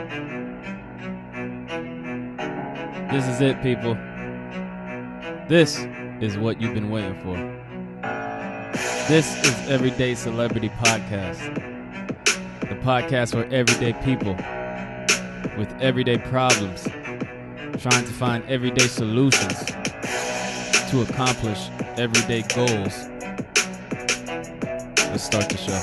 This is it, people. This is what you've been waiting for. This is Everyday Celebrity Podcast. The podcast for everyday people with everyday problems, trying to find everyday solutions to accomplish everyday goals. Let's start the show.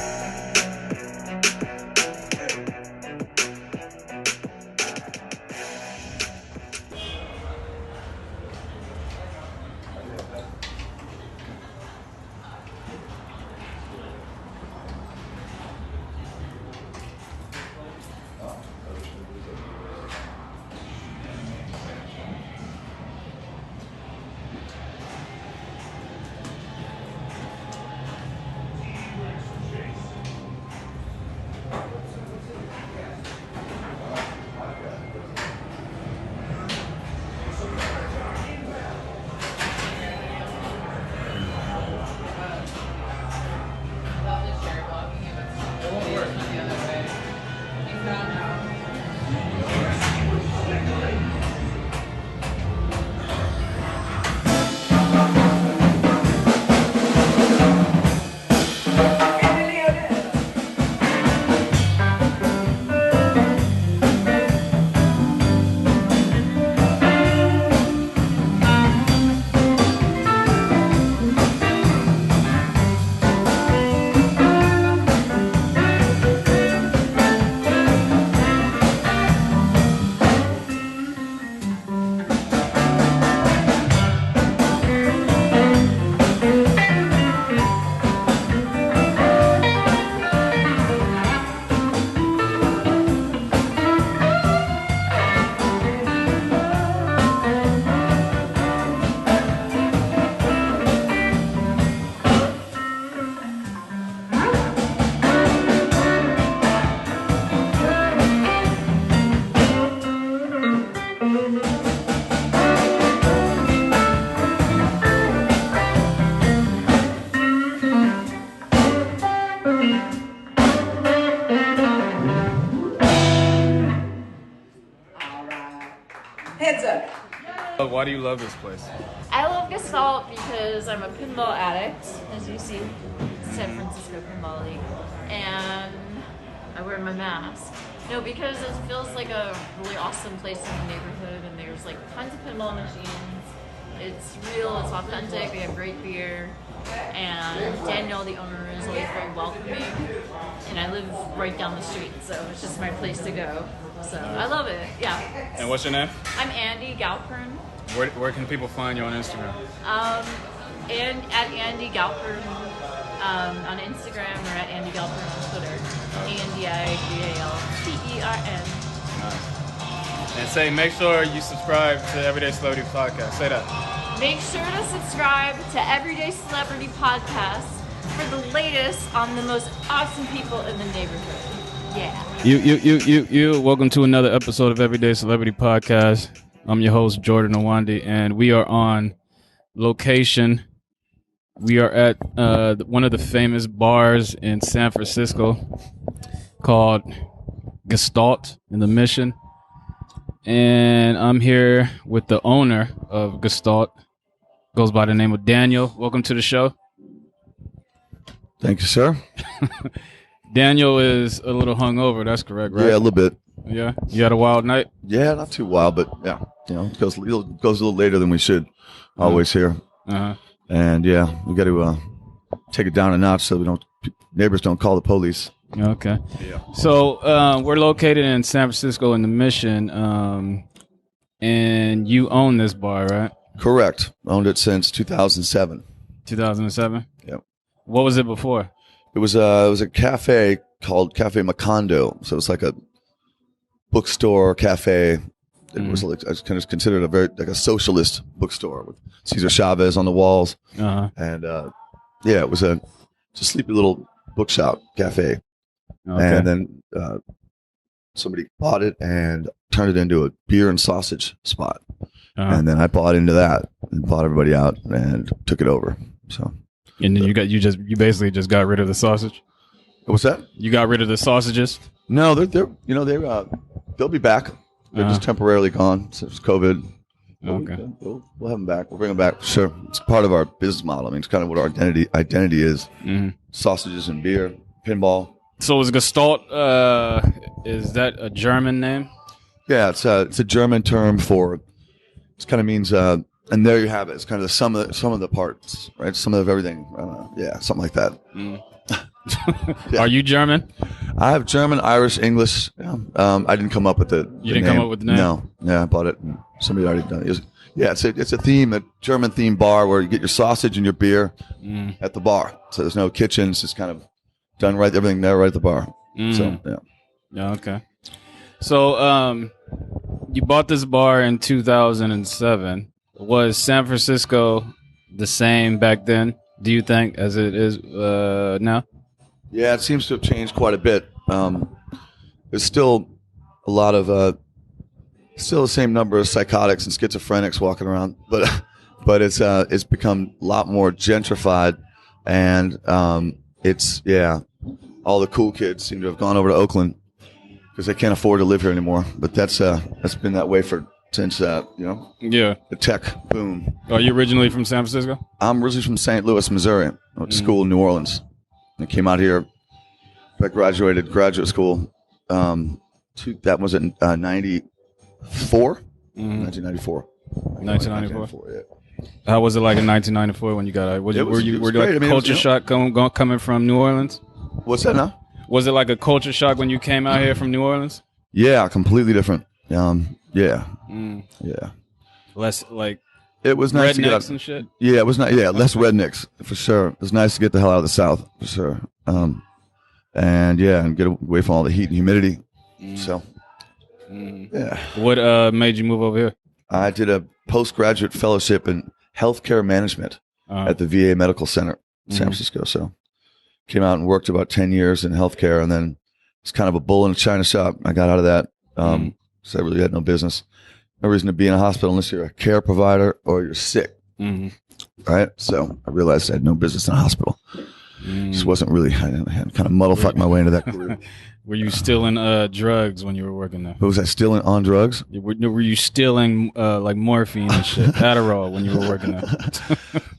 Why do you love this place? I love Gestalt because I'm a pinball addict, as you see, San Francisco Pinball League, and I wear my mask. No, because it feels like a really awesome place in the neighborhood, and there's like tons of pinball machines. It's real, it's authentic, they have great beer, and Daniel, the owner, is always very welcoming, and I live right down the street, so it's just my place to go. So I love it, yeah. And what's your name? I'm Andy Galpern. Where can people find you on Instagram? And at Andy Galpern on Instagram, or at Andy Galpern on Twitter. ANDIGALPERN. Nice. And say, make sure you subscribe to Everyday Celebrity Podcast. Say that. Make sure to subscribe to Everyday Celebrity Podcast for the latest on the most awesome people in the neighborhood. Yeah. You. Welcome to another episode of Everyday Celebrity Podcast. I'm your host, Jordan Owandi, and we are on location. We are at one of the famous bars in San Francisco called Gestalt in the Mission. And I'm here with the owner of Gestalt. Goes by the name of Daniel. Welcome to the show. Thank you, sir. Daniel is a little hungover. That's correct, right? Yeah, a little bit. Yeah? You had a wild night? Yeah, not too wild, but yeah. You know, it goes a little later than we should. Always here. Uh-huh. And yeah, we got to take it down a notch so neighbors don't call the police. Okay. Yeah. So we're located in San Francisco in the Mission, and you own this bar, right? Correct. Owned it since 2007. 2007? Yep. What was it before? It was a cafe called Cafe Macondo. So it's like a bookstore cafe. It was like, I was kind of considered a very like a socialist bookstore with Cesar Chavez on the walls, and yeah, it was a sleepy little bookshop cafe. Okay. And then somebody bought it and turned it into a beer and sausage spot, and then I bought into that and bought everybody out and took it over. So, and then you basically just got rid of the sausage. What's that? You got rid of the sausages? No, they're They'll be back. They're just temporarily gone since COVID. Okay. We'll have them back. We'll bring them back. Sure. It's part of our business model. I mean, it's kind of what our identity is. Sausages and beer, pinball. So is Gestalt, is that a German name? Yeah, it's a German term for, it kind of means, and there you have it. It's kind of the sum of the parts, right? Some of everything. I don't know. Yeah, something like that. Yeah. Are you German? I have German, Irish, English. Yeah. I didn't come up with the You didn't name. come up with the name? No. Yeah, I bought it. Somebody already done it. It's a theme, a German themed bar where you get your sausage and your beer at the bar. So there's no kitchen. It's just kind of done right, everything there right at the bar. So, yeah. Yeah, okay. So you bought this bar in 2007. Was San Francisco the same back then, do you think, as it is now? Yeah, it seems to have changed quite a bit. There's still a lot of still the same number of psychotics and schizophrenics walking around, but it's become a lot more gentrified, and all the cool kids seem to have gone over to Oakland because they can't afford to live here anymore. But that's been that way since the tech boom. Are you originally from San Francisco? I'm originally from St. Louis, Missouri. I went to school in New Orleans. I came out here. I graduated graduate school. That was in 94? 1994. 1994. Yeah. How was it like in 1994 when you got out? Were you like a culture shock coming from New Orleans? What's that now? Was it like a culture shock when you came out here from New Orleans? Yeah, completely different. Yeah. Less like it was nice to get out and shit. Yeah, it was not. Yeah, less rednecks for sure. It was nice to get the hell out of the South for sure. And get away from all the heat and humidity. So, yeah. What made you move over here? I did a postgraduate fellowship in healthcare management at the VA Medical Center in San Francisco. So, came out and worked about 10 years in healthcare, and then it's kind of a bull in a china shop. I got out of that. So I really had no business. No reason to be in a hospital unless you're a care provider or you're sick. Right? So I realized I had no business in a hospital. Just wasn't really, I had kind of muddle fucked my way into that career. Were you stealing drugs when you were working there? Was I still on drugs? Were you stealing like morphine and shit, Adderall when you were working there?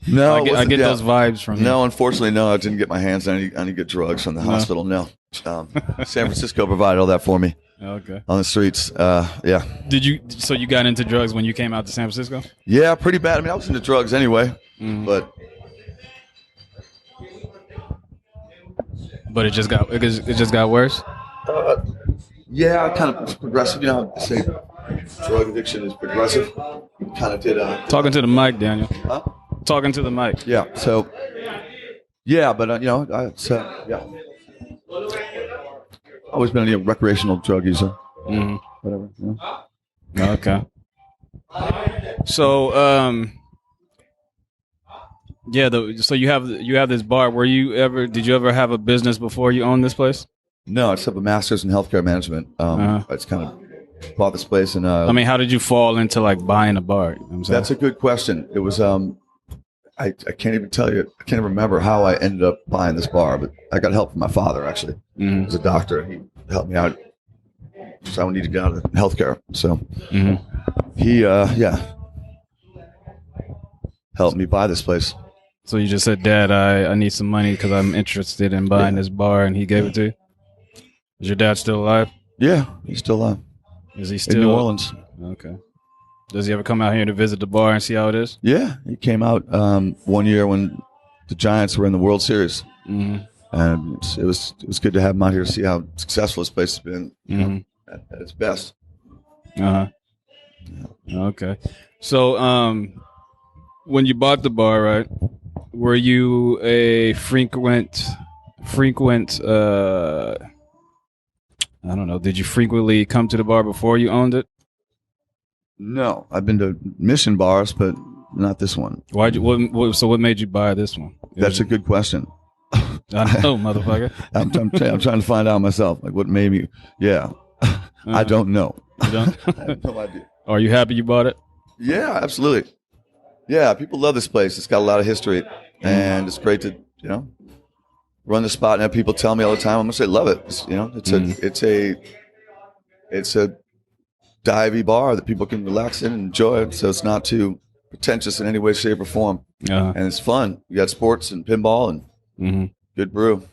No, I get those vibes from you. No, unfortunately, no. I didn't get my hands on any good drugs from the hospital. No. San Francisco provided all that for me. Okay. On the streets. Yeah. So you got into drugs when you came out to San Francisco? Yeah, pretty bad. I mean, I was into drugs anyway, but it just got worse. Yeah, kind of progressive. You know how they say drug addiction is progressive. Kind of did. Talking to the mic, Daniel. Huh? Talking to the mic. Yeah. So. Yeah, but yeah. Always been a recreational drug user. Whatever. Yeah. Okay. So, so you have this bar. Did you ever have a business before you owned this place? No, I just have a master's in healthcare management. I just kind of bought this place, and I mean, how did you fall into like buying a bar? You know what I'm saying? That's a good question. It was I can't even tell you. I can't even remember how I ended up buying this bar, but I got help from my father actually. He was a doctor. He helped me out. So I needed to get out of healthcare. So he helped me buy this place. So you just said, Dad, I need some money because I'm interested in buying this bar, and he gave it to you? Is your dad still alive? Yeah, he's still alive. Is he still in New Orleans? Okay. Does he ever come out here to visit the bar and see how it is? Yeah, he came out one year when the Giants were in the World Series, and it was good to have him out here to see how successful this place has been at its best. Okay. So, when you bought the bar, right? Were you a frequent? I don't know. Did you frequently come to the bar before you owned it? No, I've been to mission bars, but not this one. So what made you buy this one? That's a good question. I know, motherfucker. I'm trying to find out myself. Like what made me? Yeah, I don't know. You don't? I have no idea. Are you happy you bought it? Yeah, absolutely. Yeah, people love this place. It's got a lot of history, and it's great to run the spot and have people tell me all the time how much they love it. It's divey bar that people can relax in and enjoy. So it's not too pretentious in any way, shape, or form. Uh-huh. And it's fun. You got sports and pinball and good brew.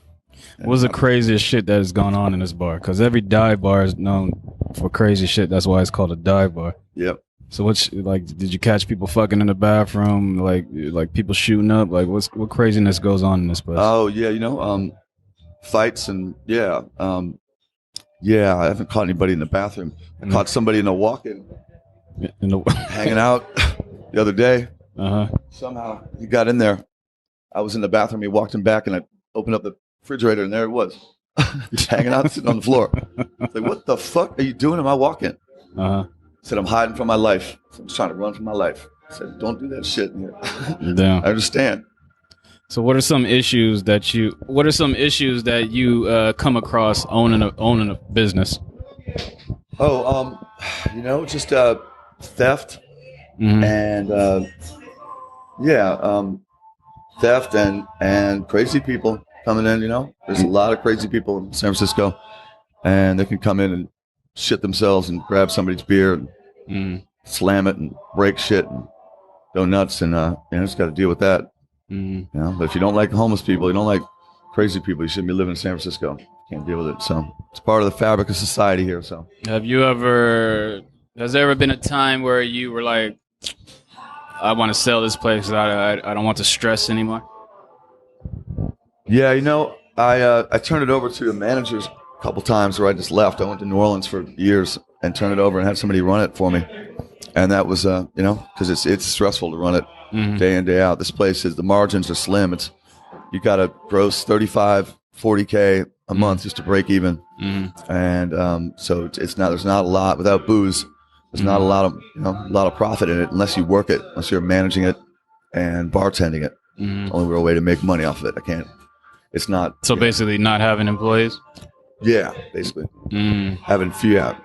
What's the craziest shit that has gone on in this bar? Because every dive bar is known for crazy shit. That's why it's called a dive bar. Yep. So what's like? Did you catch people fucking in the bathroom? Like people shooting up? Like what craziness goes on in this place? Oh yeah, fights and I haven't caught anybody in the bathroom. I caught somebody in a walk-in, hanging out the other day. Somehow he got in there. I was in the bathroom. He walked in back, and I opened up the refrigerator, and there it was, hanging out, sitting on the floor. I was like, "What the fuck are you doing in my walk-in?" Said, "I'm hiding from my life. So I'm just trying to run from my life." I said, "Don't do that shit." Damn. I understand. So what are some issues that you come across owning a business? Just theft and theft and crazy people coming in. There's a lot of crazy people in San Francisco, and they can come in and shit themselves and grab somebody's beer and slam it and break shit and go nuts, and just got to deal with that. But if you don't like homeless people, you don't like crazy people, you shouldn't be living in San Francisco. Can't deal with it. So it's part of the fabric of society here. So has there ever been a time where you were like, I want to sell this place, I don't want the stress anymore? Yeah, I turned it over to the managers a couple times where I just left. I went to New Orleans for years and turned it over and had somebody run it for me. And that was, because it's stressful to run it day in, day out. This place the margins are slim. You got to gross 35, 40K a month just to break even. And so there's not a lot without booze. There's not a lot of profit in it unless you work it, unless you're managing it and bartending it. It's the only real way to make money off of it. It's not. So basically not having employees? Yeah, basically. Having few out.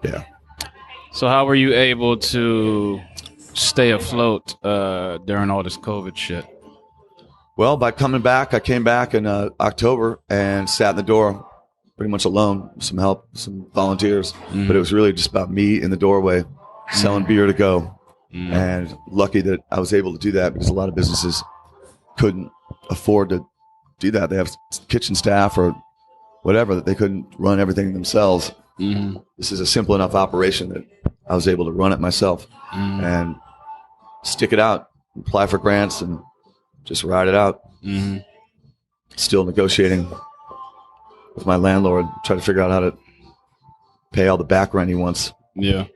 Yeah. So how were you able to stay afloat during all this COVID shit? Well, by coming back, I came back in October and sat in the door pretty much alone, some help, some volunteers. But it was really just about me in the doorway selling beer to go. And lucky that I was able to do that because a lot of businesses couldn't afford to do that. They have kitchen staff or whatever that they couldn't run everything themselves. This is a simple enough operation that I was able to run it myself and stick it out, apply for grants, and just ride it out. Still negotiating with my landlord, try to figure out how to pay all the back rent he wants. Yeah.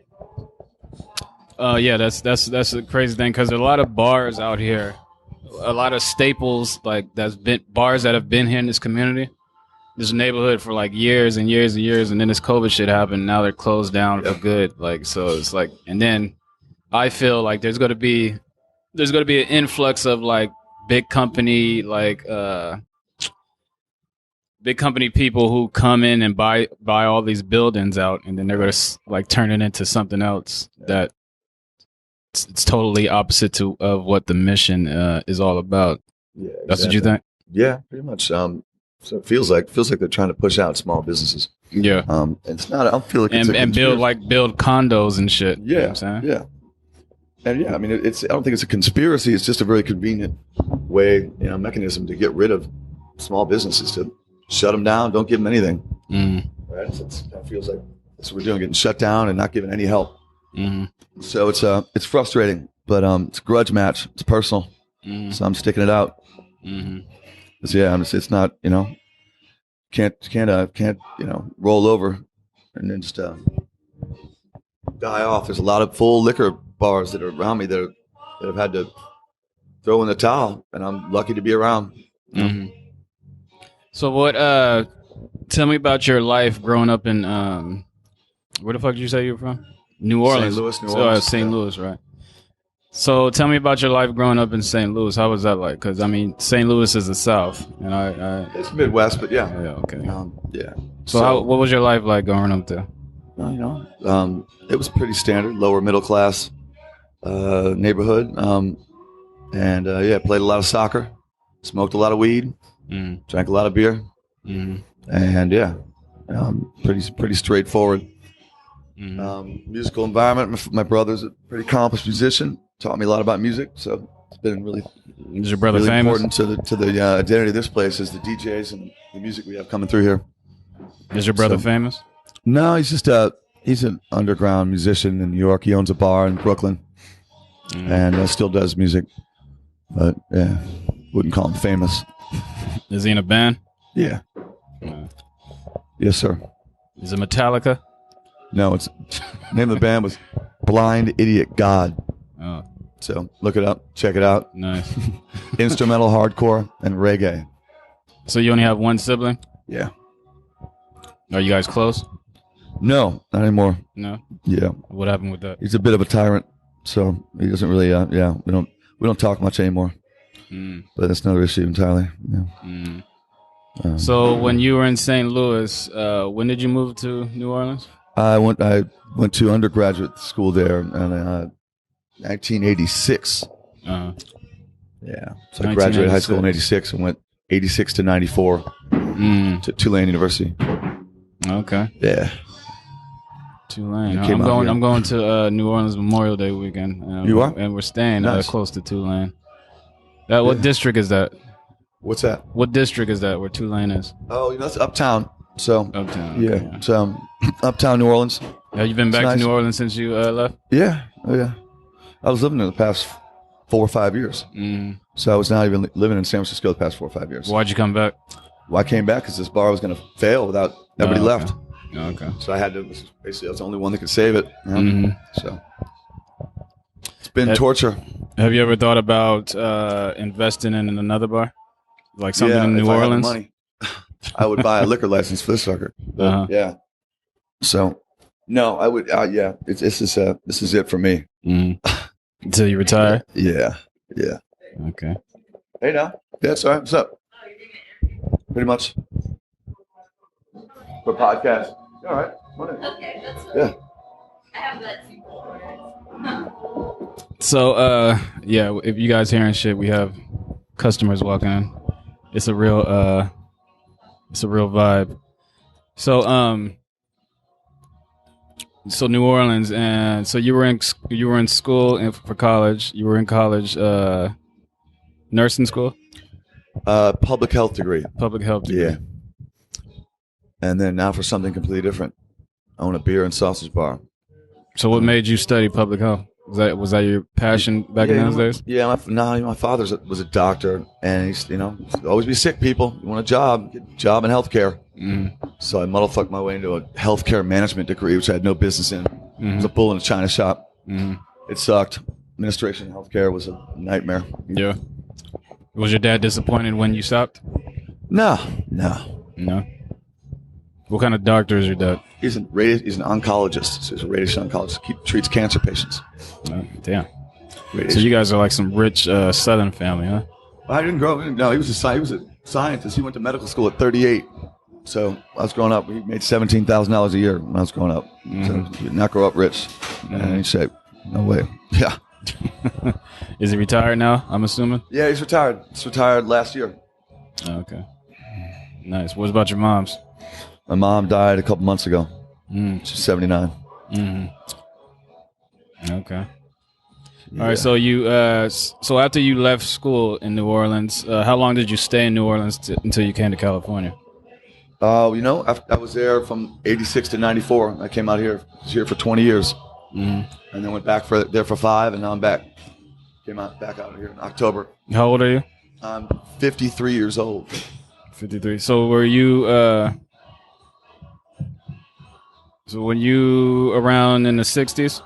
That's the crazy thing because there are a lot of bars out here, a lot of staples bars that have been here in this community, this neighborhood for like years and years and years, and then this COVID shit happened. Now they're closed down for good. So it's like, and then I feel like there's going to be an influx of like big company people who come in and buy all these buildings out, and then they're going to like turn it into something else that it's totally opposite of what the mission is all about. Yeah, exactly. That's what you think? Yeah, pretty much. So it feels like they're trying to push out small businesses. Yeah. It's not. I don't feel like it's build condos and shit. Yeah. You know what I'm saying? Yeah. And yeah, I mean, I don't think it's a conspiracy. It's just a very convenient way, mechanism to get rid of small businesses, to shut them down, don't give them anything. Right? It feels like that's what we're doing, getting shut down and not giving any help. So it's frustrating, but it's a grudge match. It's personal. So I'm sticking it out. It's not, can't roll over and then just die off. There's a lot of full liquor bars that are around me that have had to throw in the towel, and I'm lucky to be around. So what? Tell me about your life growing up in where the fuck did you say you were from? New Orleans. St. Louis, New Orleans. St. Louis, right? So tell me about your life growing up in St. Louis. How was that like? Because I mean, St. Louis is the South, and it's Midwest, but yeah. Yeah. Okay. Yeah. So what was your life like growing up there? It was pretty standard, lower middle class neighborhood, and played a lot of soccer, smoked a lot of weed, drank a lot of beer, and pretty straightforward. Musical environment. My brother's a pretty accomplished musician. Taught me a lot about music, so it's been really, Is your brother really famous? important to the identity of this place is the DJs and the music we have coming through here. Is your brother famous? No, he's just he's an underground musician in New York. He owns a bar in Brooklyn and still does music, but yeah, wouldn't call him famous. Is he in a band? Yeah. Yes, sir. Is it Metallica? No, it's name of the band was Blind Idiot God. Oh, So look it up, check it out. nice. Instrumental, hardcore, and reggae. So you only have one sibling? Yeah. Are you guys close? No, not anymore. No. Yeah, What happened with that? he's a bit of a tyrant, so he doesn't really. Yeah, we don't talk much anymore. Mm. But that's another issue entirely. Yeah. Mm. So when you were in St. Louis, when did you move to New Orleans? I went to undergraduate school there in 1986. Uh, Yeah, so I graduated high school in 86 and went 86 to 94 to Tulane University. Okay. Yeah. Tulane. You came out here. I'm going to New Orleans Memorial Day weekend. You are? And we're staying Nice. close to Tulane. What district is that? What's that? What district is that where Tulane is? Oh, that's uptown. So Uptown. yeah, okay. it's uptown New Orleans. Have you been back It's to nice. New Orleans since you left? Yeah, oh yeah. I was living there the past 4 or 5 years. Mm. So I was not even living in San Francisco the past 4 or 5 years. Why'd you come back? Well, I came back because this bar was going to fail without nobody Oh, okay. left. Okay. So I had to. Basically, I was the only one that could save it. You know? Mhm. So it's been torture. Have you ever thought about investing in another bar, like something Yeah, in if New I had the Orleans? money, I would buy a liquor license for this sucker. But, Uh-huh. Yeah. So no, I would. Yeah, this is it for me. Mhm. Until you retire. Yeah. Yeah. Okay. Hey now. Yeah, it's all right. What's up? Pretty much. For podcast. All right. Whatever. Okay, that's Yeah. I have that too. So, yeah, if you guys hearing shit, we have customers walking in. It's a real vibe. So New Orleans, and so you were in school for college. You were in college, nursing school, Public health degree. public health degree. Yeah. And then now for something completely different. I own a beer and sausage bar. So what made you study public health? Was that your passion back in those days? Yeah, my father was a doctor, and he's always be sick people. You want a job, get a job in healthcare. Mm. So I motherfucked my way into a healthcare management degree, which I had no business in. It was a bull in a china shop. Mm. It sucked. Administration in healthcare was a nightmare. Yeah. Was your dad disappointed when you stopped? No. No. What kind of doctor is your dad? He's an oncologist. So he's a radiation oncologist. He treats cancer patients. Oh, damn. Radiation. So you guys are like some rich Southern family, huh? I didn't grow up. No, he was a scientist. He went to medical school at 38. So I was growing up. He made $17,000 a year when I was growing up. So he did not grow up rich. And he said, "No way." Yeah. Is he retired now? I'm assuming. Yeah, he's retired. He's retired last year. Oh, okay. Nice. What about your mom's? My mom died a couple months ago. She's 79. Okay. Yeah. All right. So you, so after you left school in New Orleans, how long did you stay in New Orleans until you came to California? I was there from 86 to 94. I came out here. I was here for 20 years. And then went back there for 5, and now I'm back. Came back out here in October. How old are you? I'm 53 years old. 53. So were you, when you around in the 60s?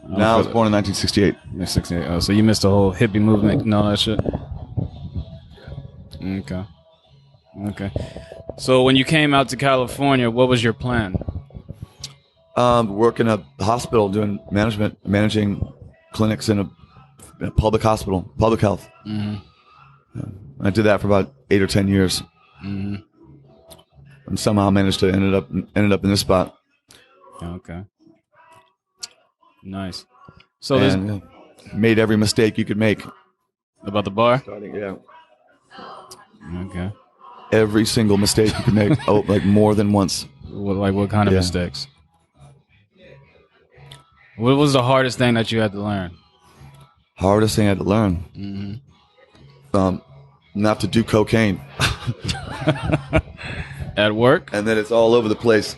No, I was born in 1968. Yeah, 68. Oh, so you missed the whole hippie movement and all that shit? Okay. So when you came out to California, what was your plan? Work in a hospital doing managing clinics in a public hospital, public health. I did that for about 8 or 10 years. And somehow managed to ended up in this spot. Okay. Nice. So this And made every mistake you could make. about the bar? Yeah. Okay. Every single mistake you could make. Like more than once. What kind of Yeah. mistakes? What was the hardest thing that you had to learn? Hardest thing I had to learn? Not to do cocaine. At work? And then it's all over the place.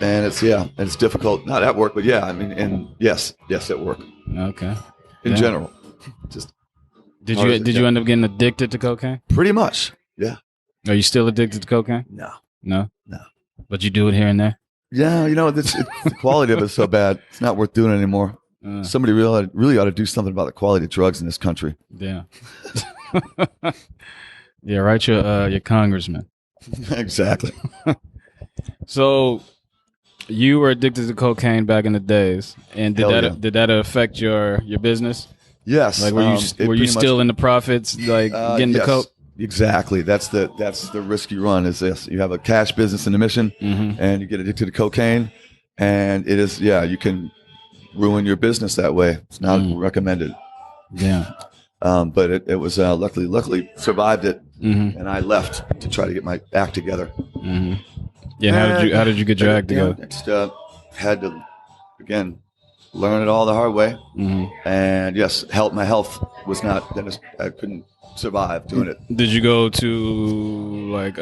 And it's difficult. Not at work, but yeah, I mean, and yes, at work. Okay. In general. Just Did you end up getting addicted to cocaine? pretty much. Yeah. Are you still addicted to cocaine? No. No? No. But you do it here and there? Yeah, the quality of it is so bad. It's not worth doing it anymore. Somebody really ought to do something about the quality of drugs in this country. Yeah. Yeah, write your congressman. Exactly. So you were addicted to cocaine back in the days, and did that affect your business? Yes. Like were you still in the profits, like getting the coke? Exactly. That's the risk you run. Is this? You have a cash business in the mission, and you get addicted to cocaine, and it is you can ruin your business that way. It's not recommended. Yeah. But it was luckily survived it, and I left to try to get my act together. Yeah. How did you get your act together? Just had to again learn it all the hard way, and yes, my health was not. I couldn't survive doing it. Did you go to like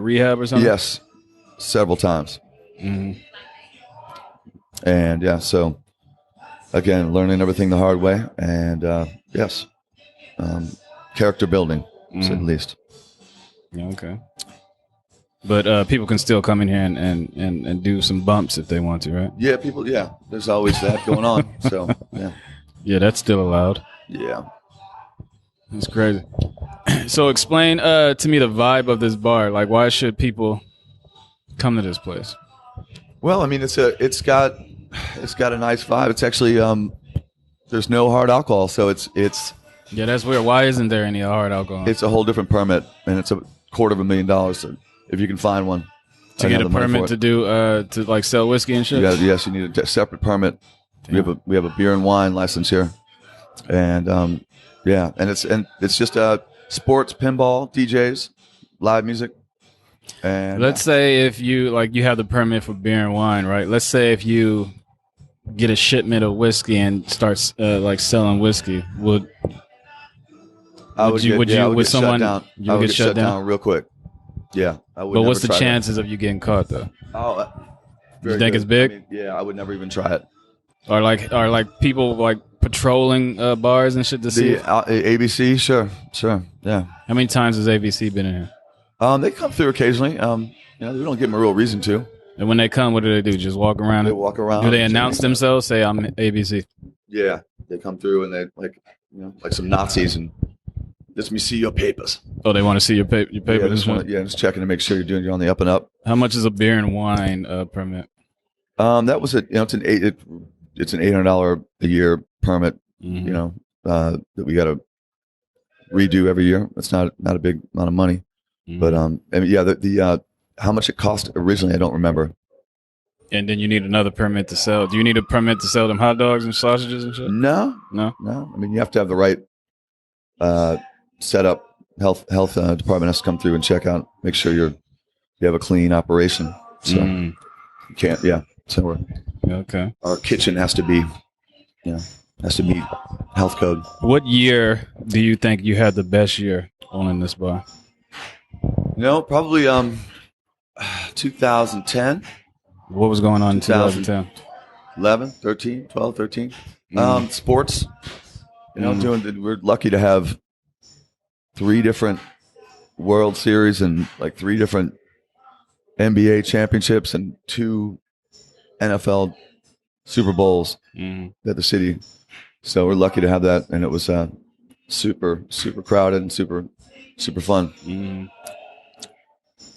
rehab or something? Yes, several times. And so again, learning everything the hard way, and yes. Character building, to say the least. Yeah, okay. But people can still come in here and do some bumps if they want to, right? Yeah, people. Yeah, there's always that going on. So yeah, yeah, that's still allowed. Yeah, that's crazy. So explain to me the vibe of this bar. Like, why should people come to this place? Well, I mean, it's got a nice vibe. It's actually there's no hard alcohol, so it's. Yeah, that's weird. Why isn't there any hard alcohol? It's a whole different permit, and it's $250,000. So if you can find one, to get a permit to do to like sell whiskey and shit. Yes, you need a separate permit. Damn. We have a beer and wine license here, and and it's just sports, pinball, DJs, live music. And let's say if you have the permit for beer and wine, right? Let's say if you get a shipment of whiskey and start selling whiskey, would you get shut down real quick? Yeah, I would. But what's the chances of you getting caught though? Oh, you think it's big? I mean, I would never even try it. Or like people like patrolling bars and shit to see. ABC, sure, yeah. How many times has ABC been in here? They come through occasionally. We don't give them a real reason to. And when they come, what do? Just walk around? They walk around. Do they announce themselves? Say, I'm ABC. Yeah, they come through and they like some Nazis and let me see your papers. Oh, they want to see your papers. Just checking to make sure you're on the up and up. How much is a beer and wine permit? That was it's an $800 a year permit. That we got to redo every year. It's not a big amount of money, but the how much it cost originally, I don't remember. And then you need another permit to sell. Do you need a permit to sell them hot dogs and sausages and shit? No. I mean, you have to have the right setup. Health department has to come through and check out, make sure you have a clean operation. So you can't. Yeah. So our kitchen has to be, has to meet health code. What year do you think you had the best year owning this bar? Probably 2010. What was going on in 2010? 11, 13, 12, 13. Sports. We're lucky to have 3 different World Series and like 3 different NBA championships and 2 NFL Super Bowls at the city. So we're lucky to have that, and it was super, super crowded and super, super fun.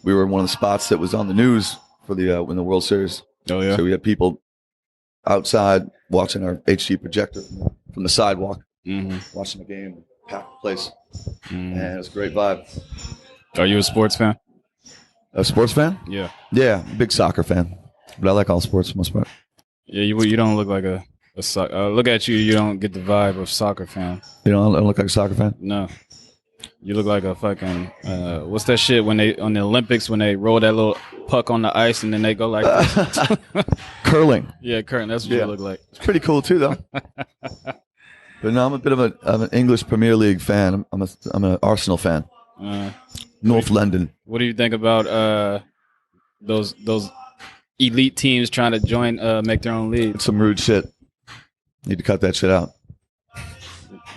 We were in one of the spots that was on the news for when the World Series. Oh yeah. So we had people outside watching our HD projector from the sidewalk, watching the game, packed the place, and it was a great vibe. Are you a sports fan? A sports fan? Yeah. Yeah, big soccer fan, but I like all sports for the most part. Yeah, you don't look like a soccer. Look at you. You don't get the vibe of soccer fan. I don't look like a soccer fan. No. You look like a fucking what's that shit when they on the Olympics when they roll that little puck on the ice and then they go like this? Curling. Yeah, Kurt, that's what you look like. It's pretty cool too, though. But no, I'm a bit of I'm an English Premier League fan. I'm an Arsenal fan. North London. What do you think about those elite teams trying to join make their own league? It's some rude shit. Need to cut that shit out.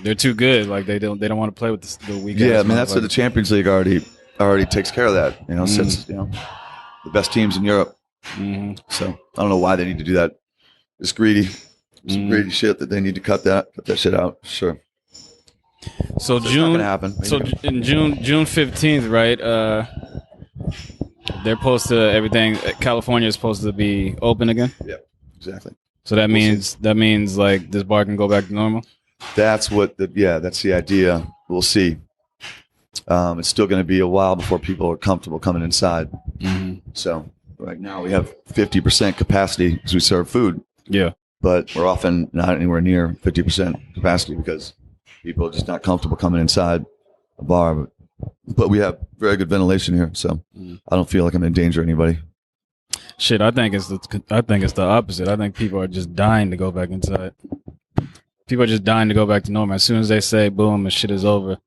They're too good. Like they don't want to play with the weak. Yeah, I mean that's what the Champions League already takes care of that. You know, since the best teams in Europe. Mm-hmm. So I don't know why they need to do that. It's greedy. Some greedy shit that they need to cut that shit out. Sure. So It's June. not gonna happen. So in June 15th, right? They're supposed to everything. California is supposed to be open again. Yeah, exactly. So that means like this bar can go back to normal. That's that's the idea. We'll see. It's still going to be a while before people are comfortable coming inside. Mm-hmm. So right now we have 50% capacity because we serve food. Yeah. But we're often not anywhere near 50% capacity because people are just not comfortable coming inside a bar. But we have very good ventilation here, so I don't feel like I'm in danger of anybody. Shit, I think it's the opposite. I think people are just dying to go back inside. People are just dying to go back to normal. As soon as they say boom and shit is over,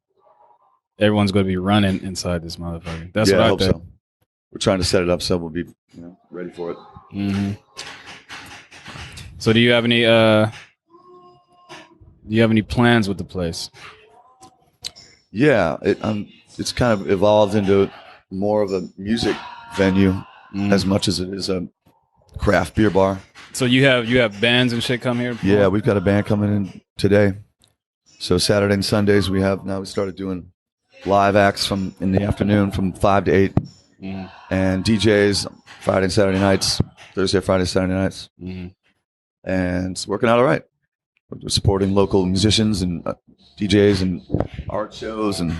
everyone's going to be running inside this motherfucker. That's what I hope think. So. We're trying to set it up so we'll be ready for it. Mm-hmm. So do you have any plans with the place? Yeah, it's kind of evolved into more of a music venue as much as it is a craft beer bar. So you have bands and shit come here? Yeah, we've got a band coming in today. So Saturday and Sundays we started doing live acts in the afternoon from 5 to 8. Mm-hmm. And DJs Friday and Saturday nights, Thursday, Friday, Saturday nights. Mm-hmm. And it's working out all right. We're supporting local musicians and DJs and art shows and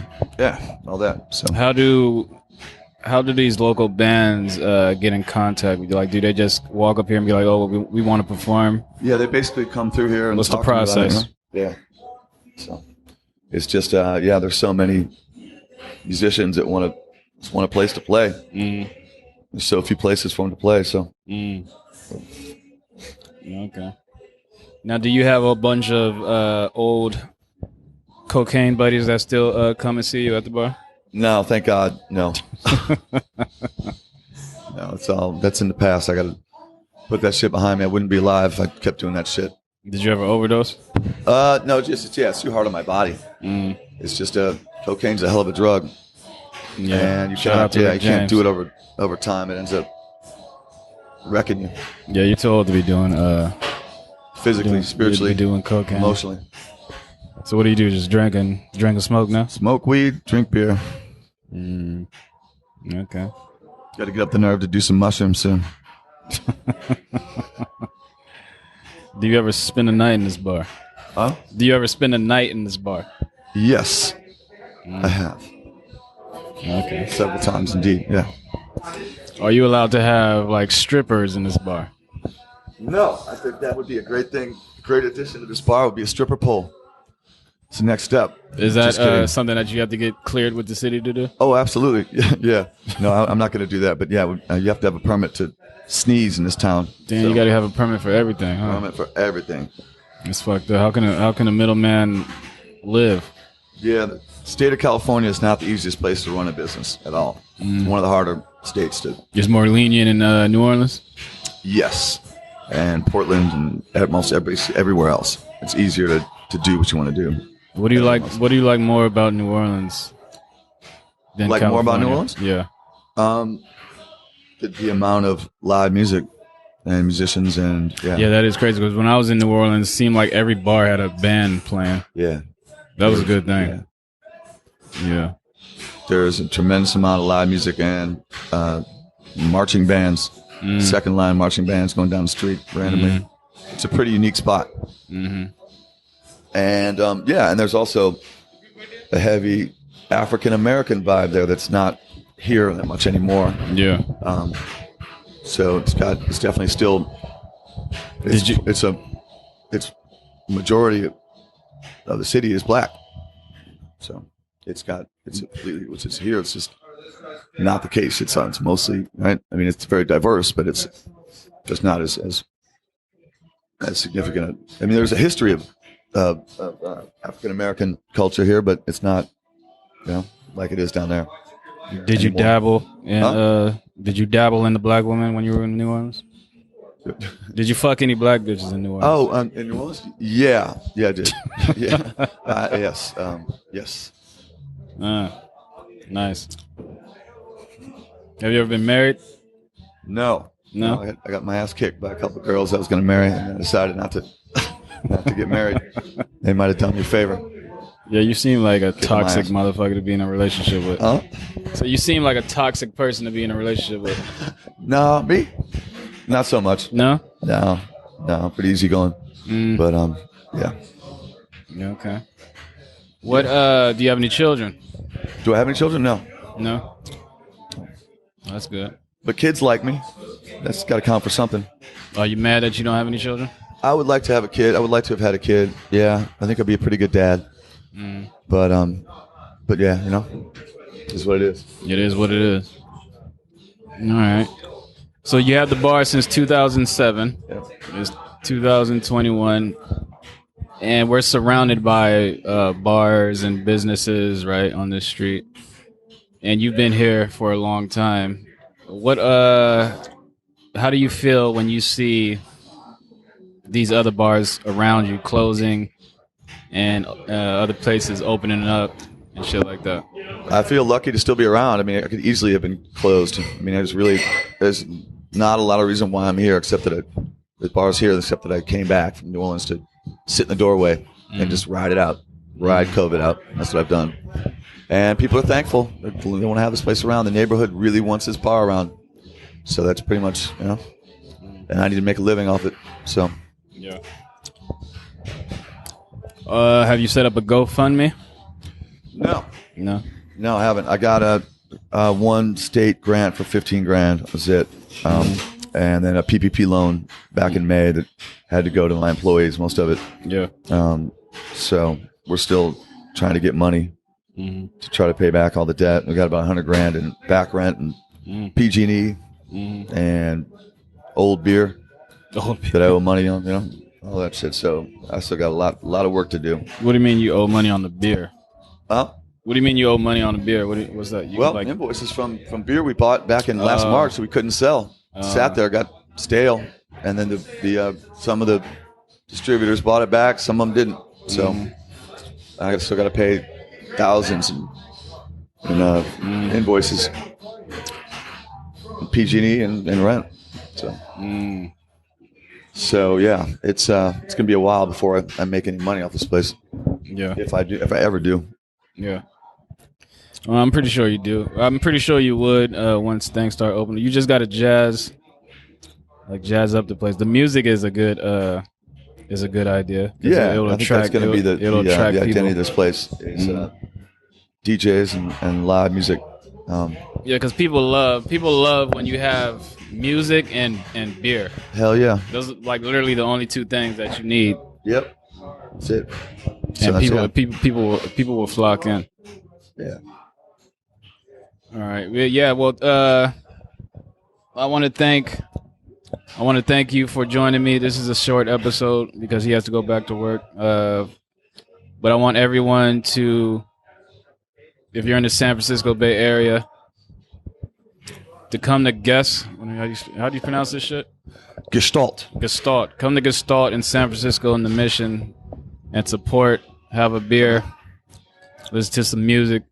all that. So how do these local bands get in contact with you? Like, do they just walk up here and be like, "Oh, we want to perform"? Yeah, they basically come through here and what's the process? About it, Yeah, so it's just there's so many musicians that want a place to play. There's so few places for them to play. So okay. Now, do you have a bunch of old cocaine buddies that still come and see you at the bar? No, thank God, no. No, that's in the past. I got to put that shit behind me. I wouldn't be alive if I kept doing that shit. Did you ever overdose? No, it's too hard on my body. It's just cocaine's a hell of a drug. Yeah, and you can't do it over time. It ends up wrecking you. Yeah, you're too old to be doing physically, spiritually, doing cocaine, emotionally. So what do you do? Just drink and smoke now? Smoke weed, drink beer. Okay. Got to get up the nerve to do some mushrooms soon. Do you ever spend a night in this bar? Huh? Do you ever spend a night in this bar? Yes, I have. Okay. Several times indeed, yeah. Are you allowed to have, like, strippers in this bar? No, I think that would be a great thing. Great addition to this bar would be a stripper pole. It's the next step. Is that something that you have to get cleared with the city to do? Oh, absolutely. Yeah. No, I'm not going to do that. But yeah, you have to have a permit to sneeze in this town. Damn, so, you got to have a permit for everything, huh? Permit for everything. It's fucked up. How can a middleman live? Yeah, the state of California is not the easiest place to run a business at all. It's one of the harder states to. It's more lenient in New Orleans? Yes. And Portland and almost everywhere else. It's easier to do what you want to do. What do you like? What do you like more about New Orleans than California? More about New Orleans? Yeah. The amount of live music and musicians and yeah, that is crazy because when I was in New Orleans, it seemed like every bar had a band playing. Yeah, that was a good thing. Yeah. There's a tremendous amount of live music and marching bands, second line marching bands going down the street randomly. It's a pretty unique spot. And and there's also a heavy African American vibe there that's not here that much anymore. Yeah. So it's definitely still. It's majority of the city is black. So it's completely, which is here. It's just not the case. It's mostly right. I mean, it's very diverse, but it's just not as significant. I mean, there's a history of African American culture here, but it's not, like it is down there. Did you dabble in Did you dabble in the black woman when you were in New Orleans? Did you fuck any black bitches in New Orleans? Oh, in New Orleans? Yeah, I did. Yeah, yes. Nice. Have you ever been married? No. I got my ass kicked by a couple of girls I was going to marry, and I decided not to get married. They might have done me a favor. Yeah, you seem like a toxic motherfucker to be in a relationship with. Huh? So you seem like a toxic person to be in a relationship with. No, me? Not so much. No? No, I'm pretty easygoing. But, yeah. Yeah, okay. What, do you have any children? Do I have any children? No. No? That's good. But kids like me. That's got to count for something. Are you mad that you don't have any children? I would like to have a kid. I would like to have had a kid. Yeah, I think I'd be a pretty good dad. But yeah, it's what it is. It is what it is. All right. So you had the bar since 2007. Yeah. It's 2021, and we're surrounded by bars and businesses right on this street. And you've been here for a long time. What? How do you feel when you see these other bars around you closing and other places opening up and shit like that? I feel lucky to still be around. I mean, I could easily have been closed. I mean, there's not a lot of reason why I'm here except that the bar's here, except that I came back from New Orleans to sit in the doorway and just ride it out, ride COVID out. That's what I've done. And people are thankful. They want to have this place around. The neighborhood really wants this bar around. So that's pretty much, and I need to make a living off it. So, yeah. Have you set up a GoFundMe? No, No, I haven't. I got a one state grant for $15,000. That was it. And then a PPP loan back in May that had to go to my employees, most of it. Yeah. So we're still trying to get money to try to pay back all the debt. We got about $100,000 in back rent and PG&E and old beer that I owe money on, all that shit. So I still got a lot of work to do. What do you mean you owe money on the beer? Huh? What do you mean you owe money on the beer? What's that? Invoices from beer we bought back in last March, so we couldn't sell. Sat there, got stale, and then the some of the distributors bought it back. Some of them didn't. So I still got to pay thousands in invoices, PG&E and rent. So yeah, it's gonna be a while before I make any money off this place. Yeah. If I ever do. Yeah. Well, I'm pretty sure you do. I'm pretty sure you would once things start opening. You just got to jazz up the place. The music is a good idea. Yeah, it'll I think that's going to be the identity people. of this place is DJs and live music. Yeah, because people love when you have music and beer. Hell yeah. Those are like literally the only two things that you need. Yep. That's it. And people will flock in. Yeah. All right. Yeah. Well, I want to thank you for joining me. This is a short episode because he has to go back to work. But I want everyone to, if you're in the San Francisco Bay Area, to come to how do you pronounce this shit? Gestalt. Gestalt. Come to Gestalt in San Francisco in the Mission and support. Have a beer. Listen to some music.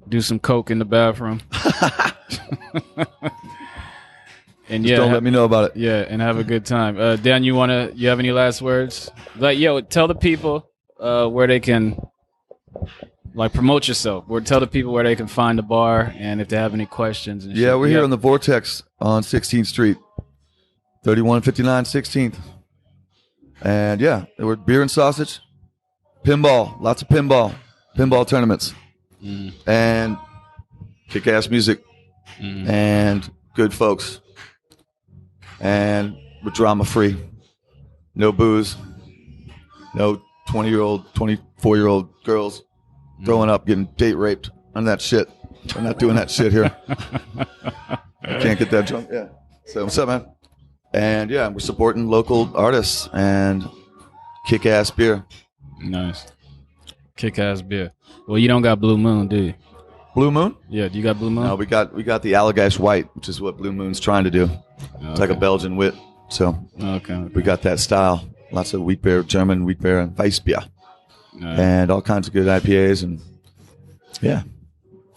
Do some coke in the bathroom. And Just don't let me know about it. Yeah, and have a good time. Dan, you have any last words? Tell the people where they can promote yourself. Or tell the people where they can find the bar and if they have any questions. And we're here on the Vortex on 16th Street, 3159 16th. And yeah, there were beer and sausage, pinball, lots of pinball tournaments, and kick-ass music, and good folks, and we're drama-free, no booze, no 20-year-old, 24-year-old girls, growing up, getting date raped on that shit. I'm not doing that shit here. I can't get that drunk. Yeah. So what's up, man? And yeah, we're supporting local artists and kick-ass beer. Nice. Kick-ass beer. Well, you don't got Blue Moon, do you? Blue Moon? Yeah, do you got Blue Moon? No, we got the Allagash White, which is what Blue Moon's trying to do. Okay. It's like a Belgian wit. So we got that style. Lots of wheat beer, German wheat beer, and Weissbier. And all kinds of good IPAs and, yeah,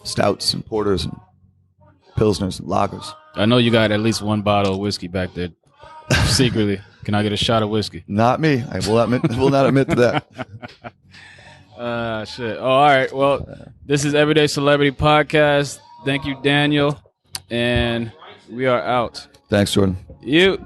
stouts and porters and pilsners and lagers. I know you got at least one bottle of whiskey back there secretly. Can I get a shot of whiskey? Not me. I will not admit to that. Shit. Oh, all right. Well, this is Everyday Celebrity Podcast. Thank you, Daniel. And we are out. Thanks, Jordan. You.